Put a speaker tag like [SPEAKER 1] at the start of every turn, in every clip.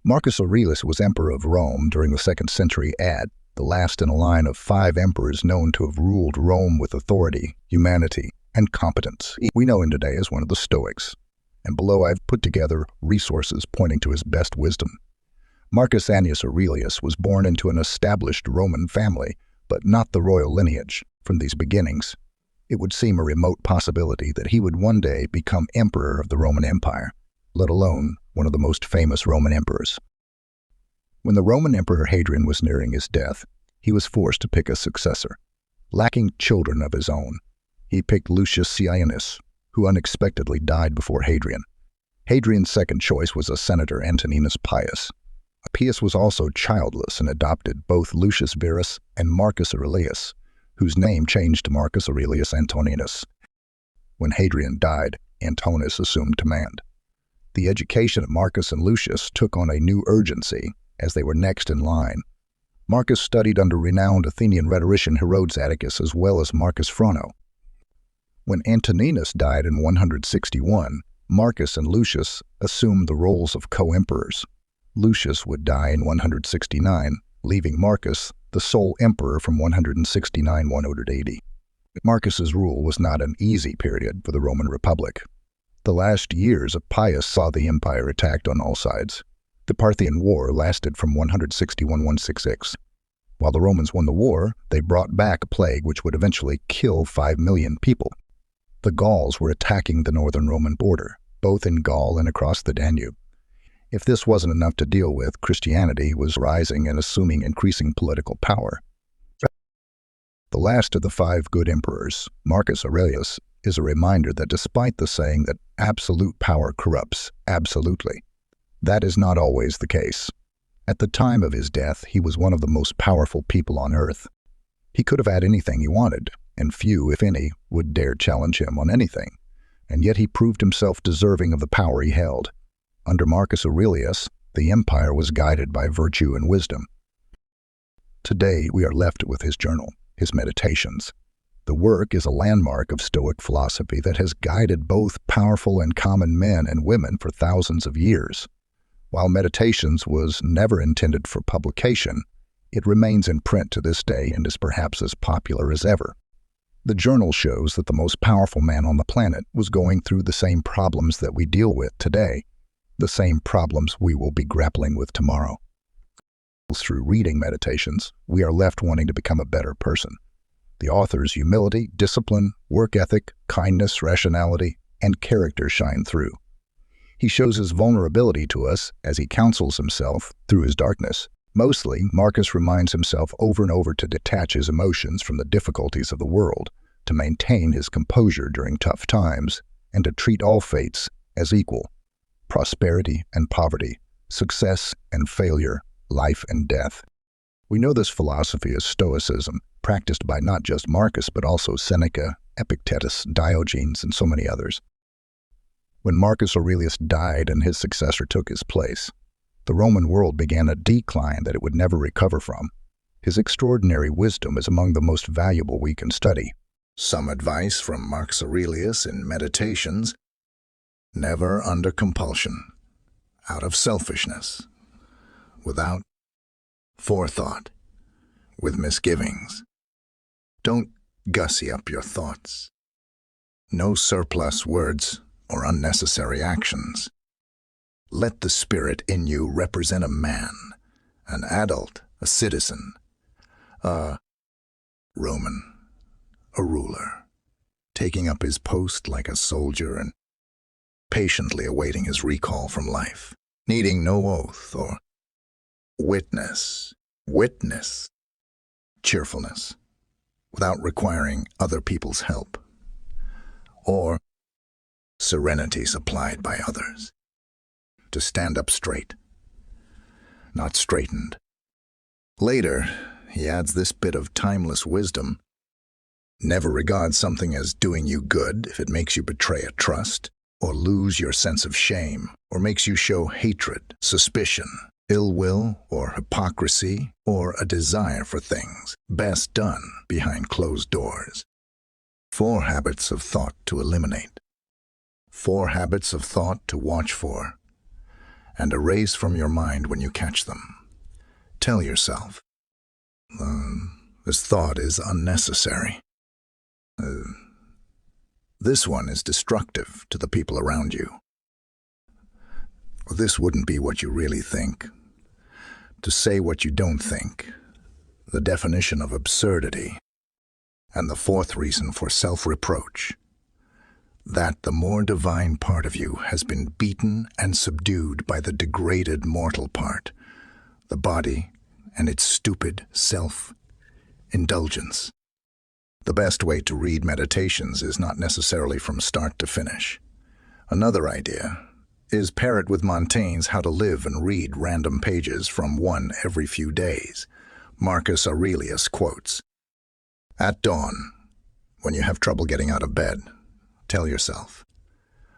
[SPEAKER 1] Marcus Aurelius was emperor of Rome during the 2nd century AD, the last in a line of 5 emperors known to have ruled Rome with authority, humanity, and competence. We know him today as one of the Stoics, and below I've put together resources pointing to his best wisdom. Marcus Aurelius was born into an established Roman family, but not the royal lineage. From these beginnings, it would seem a remote possibility that he would one day become emperor of the Roman Empire, let alone one of the most famous Roman emperors. When the Roman Emperor Hadrian was nearing his death, he was forced to pick a successor. Lacking children of his own, he picked Lucius Verus, who unexpectedly died before Hadrian. Hadrian's second choice was a senator, Antonine Plague. Pius was also childless and adopted both Lucius Verus and Marcus Aurelius, whose name changed to Marcus Aurelius Antoninus. When Hadrian died, Antoninus assumed command. The education of Marcus and Lucius took on a new urgency as they were next in line. Marcus studied under renowned Athenian rhetorician Herodes Atticus as well as Marcus Frono. When Antoninus died in 161, Marcus and Lucius assumed the roles of co-emperors. Lucius would die in 169, leaving Marcus the sole emperor from 169–180. Marcus's rule was not an easy period for the Roman Republic. The last years of Pius saw the empire attacked on all sides. The Parthian War lasted from 161–166. While the Romans won the war, they brought back a plague which would eventually kill 5 million people. The Gauls were attacking the northern Roman border, both in Gaul and across the Danube. If this wasn't enough to deal with, Christianity was rising and assuming increasing political power. The last of the 5 good emperors, Marcus Aurelius, is a reminder that despite the saying that absolute power corrupts absolutely, that is not always the case. At the time of his death, he was one of the most powerful people on earth. He could have had anything he wanted, and few, if any, would dare challenge him on anything, and yet he proved himself deserving of the power he held. Under Marcus Aurelius, the empire was guided by virtue and wisdom. Today, we are left with his journal, his meditations. The work is a landmark of Stoic philosophy that has guided both powerful and common men and women for thousands of years. While Meditations was never intended for publication, it remains in print to this day and is perhaps as popular as ever. The journal shows that the most powerful man on the planet was going through the same problems that we deal with today, the same problems we will be grappling with tomorrow. Through reading Meditations, we are left wanting to become a better person. The author's humility, discipline, work ethic, kindness, rationality, and character shine through. He shows his vulnerability to us as he counsels himself through his darkness. Mostly, Marcus reminds himself over and over to detach his emotions from the difficulties of the world, to maintain his composure during tough times, and to treat all fates as equal. Prosperity and poverty, success and failure, life and death. We know this philosophy is Stoicism, practiced by not just Marcus but also Seneca, Epictetus, Diogenes, and so many others. When Marcus Aurelius died and his successor took his place, the Roman world began a decline that it would never recover from. His extraordinary wisdom is among the most valuable we can study. Some advice from Marcus Aurelius in Meditations: never under compulsion, out of selfishness, without forethought, with misgivings. Don't gussy up your thoughts. No surplus words or unnecessary actions. Let the spirit in you represent a man, an adult, a citizen, a Roman, a ruler, taking up his post like a soldier and patiently awaiting his recall from life, needing no oath or witness, cheerfulness, without requiring other people's help, or serenity supplied by others. To stand up straight, not straightened. Later, he adds this bit of timeless wisdom: never regard something as doing you good if it makes you betray a trust, or lose your sense of shame, or makes you show hatred, suspicion, ill will, or hypocrisy, or a desire for things best done behind closed doors. 4 habits of thought to eliminate. 4 habits of thought to watch for. and erase from your mind when you catch them. Tell yourself, this thought is unnecessary. This one is destructive to the people around you. This wouldn't be what you really think. To say what you don't think, the definition of absurdity. And the fourth reason for self-reproach, that the more divine part of you has been beaten and subdued by the degraded mortal part, the body and its stupid self-indulgence. The best way to read Meditations is not necessarily from start to finish. Another idea is pair it with Montaigne's How to Live and read random pages from one every few days. Marcus Aurelius quotes, "At dawn, when you have trouble getting out of bed, tell yourself,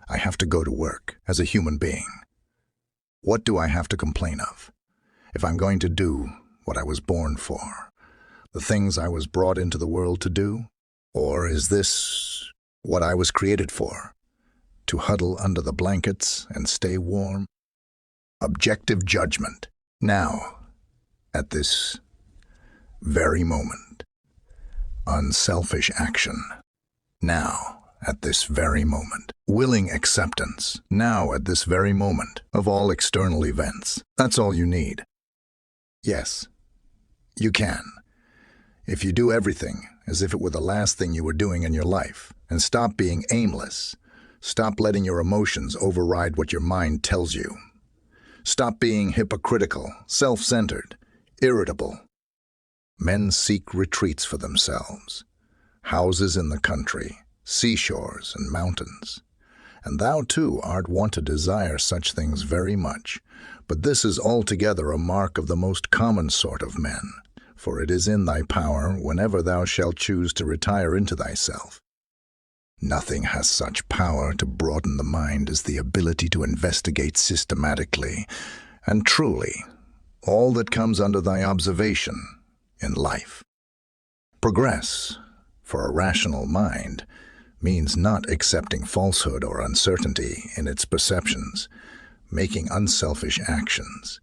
[SPEAKER 1] I have to go to work as a human being. What do I have to complain of? If I'm going to do what I was born for, the things I was brought into the world to do? Or is this what I was created for? To huddle under the blankets and stay warm? Objective judgment, now, at this very moment. Unselfish action, now, at this very moment. Willing acceptance, now, at this very moment, of all external events. That's all you need. Yes, you can. If you do everything as if it were the last thing you were doing in your life, and stop being aimless, stop letting your emotions override what your mind tells you. Stop being hypocritical, self-centered, irritable. Men seek retreats for themselves, houses in the country, seashores and mountains. And thou too art wont to desire such things very much, but this is altogether a mark of the most common sort of men, for it is in thy power whenever thou shalt choose to retire into thyself. Nothing has such power to broaden the mind as the ability to investigate systematically and truly all that comes under thy observation in life. Progress, for a rational mind, means not accepting falsehood or uncertainty in its perceptions, making unselfish actions,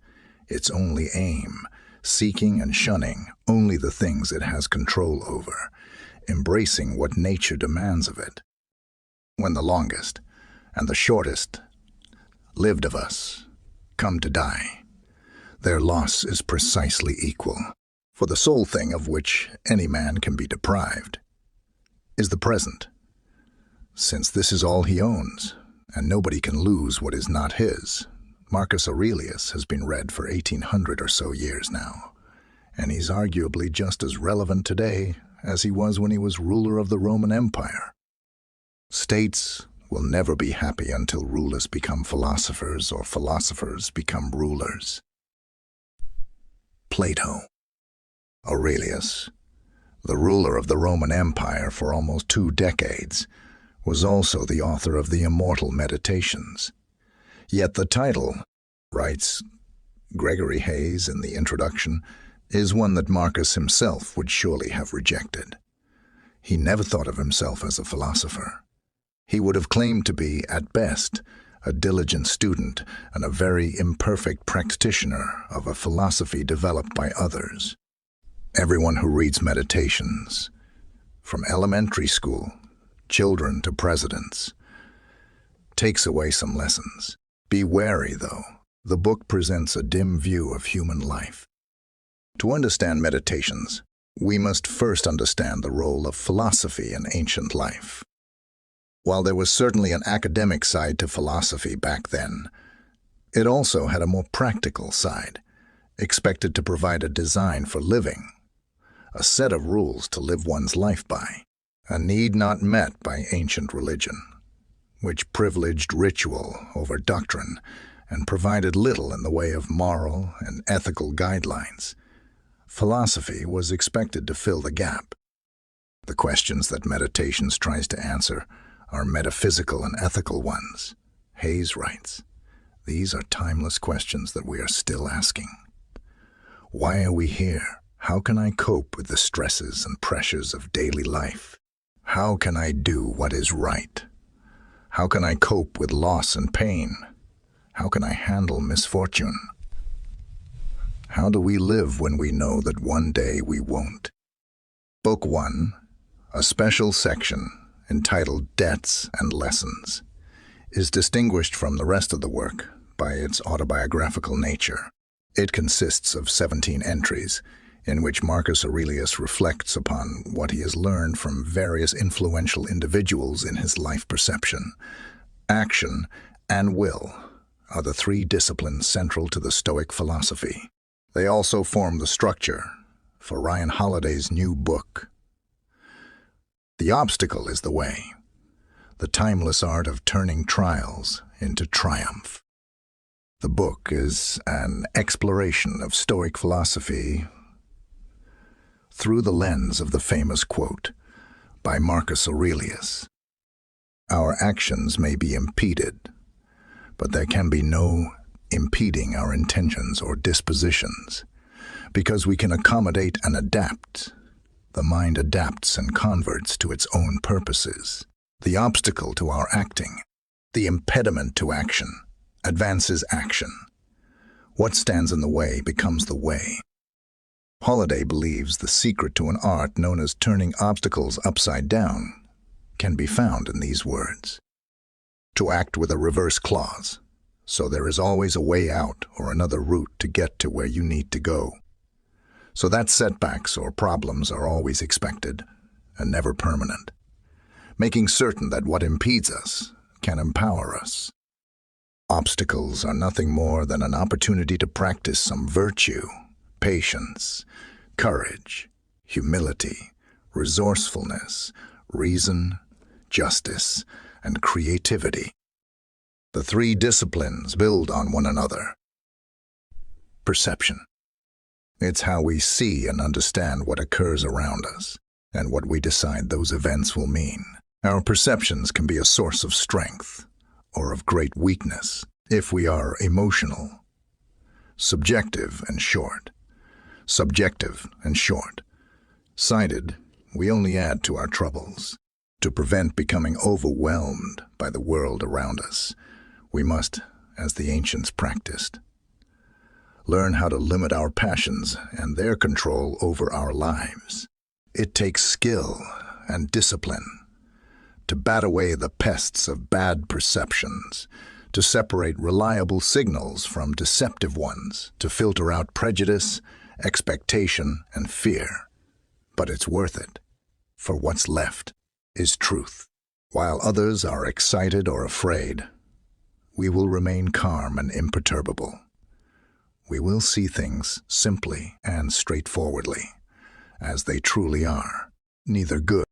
[SPEAKER 1] its only aim, seeking and shunning only the things it has control over, embracing what nature demands of it. When the longest and the shortest lived of us come to die, their loss is precisely equal, for the sole thing of which any man can be deprived is the present, since this is all he owns, and nobody can lose what is not his. Marcus Aurelius has been read for 1800 or so years now, and he's arguably just as relevant today as he was when he was ruler of the Roman Empire. States will never be happy until rulers become philosophers or philosophers become rulers. Plato. Aurelius, the ruler of the Roman Empire for almost 2 decades, was also the author of the immortal Meditations. Yet the title, writes Gregory Hayes in the introduction, is one that Marcus himself would surely have rejected. He never thought of himself as a philosopher. He would have claimed to be, at best, a diligent student and a very imperfect practitioner of a philosophy developed by others. Everyone who reads Meditations, from elementary school, children to presidents, takes away some lessons. Be wary, though. The book presents a dim view of human life. To understand Meditations, we must first understand the role of philosophy in ancient life. While there was certainly an academic side to philosophy back then, it also had a more practical side, expected to provide a design for living, a set of rules to live one's life by, a need not met by ancient religion, which privileged ritual over doctrine and provided little in the way of moral and ethical guidelines. Philosophy was expected to fill the gap. The questions that Meditations tries to answer are metaphysical and ethical ones. Hayes writes, "These are timeless questions that we are still asking. Why are we here? How can I cope with the stresses and pressures of daily life? How can I do what is right? How can I cope with loss and pain? How can I handle misfortune? How do we live when we know that one day we won't? Book 1, a special section entitled Debts and Lessons, is distinguished from the rest of the work by its autobiographical nature. It consists of 17 entries in which Marcus Aurelius reflects upon what he has learned from various influential individuals in his life perception. Action and will are the 3 disciplines central to the Stoic philosophy. They also form the structure for Ryan Holiday's new book. The obstacle is the way, the timeless art of turning trials into triumph. The book is an exploration of Stoic philosophy through the lens of the famous quote by Marcus Aurelius. Our actions may be impeded, but there can be no impeding our intentions or dispositions, because we can accommodate and adapt. The mind adapts and converts to its own purposes. The obstacle to our acting, the impediment to action, advances action. What stands in the way becomes the way. Holiday believes the secret to an art known as turning obstacles upside down can be found in these words. To act with a reverse clause, so there is always a way out or another route to get to where you need to go. So that setbacks or problems are always expected and never permanent, making certain that what impedes us can empower us. Obstacles are nothing more than an opportunity to practice some virtue, patience, courage, humility, resourcefulness, reason, justice, and creativity. The 3 disciplines build on one another. Perception. It's how we see and understand what occurs around us, and what we decide those events will mean. Our perceptions can be a source of strength or of great weakness if we are emotional. Subjective and short. Subjective and short. Sighted, we only add to our troubles. To prevent becoming overwhelmed by the world around us, we must, as the ancients practiced, learn how to limit our passions and their control over our lives. It takes skill and discipline to bat away the pests of bad perceptions, to separate reliable signals from deceptive ones, to filter out prejudice, expectation, and fear. But it's worth it, for what's left is truth. While others are excited or afraid, we will remain calm and imperturbable. We will see things simply and straightforwardly, as they truly are, neither good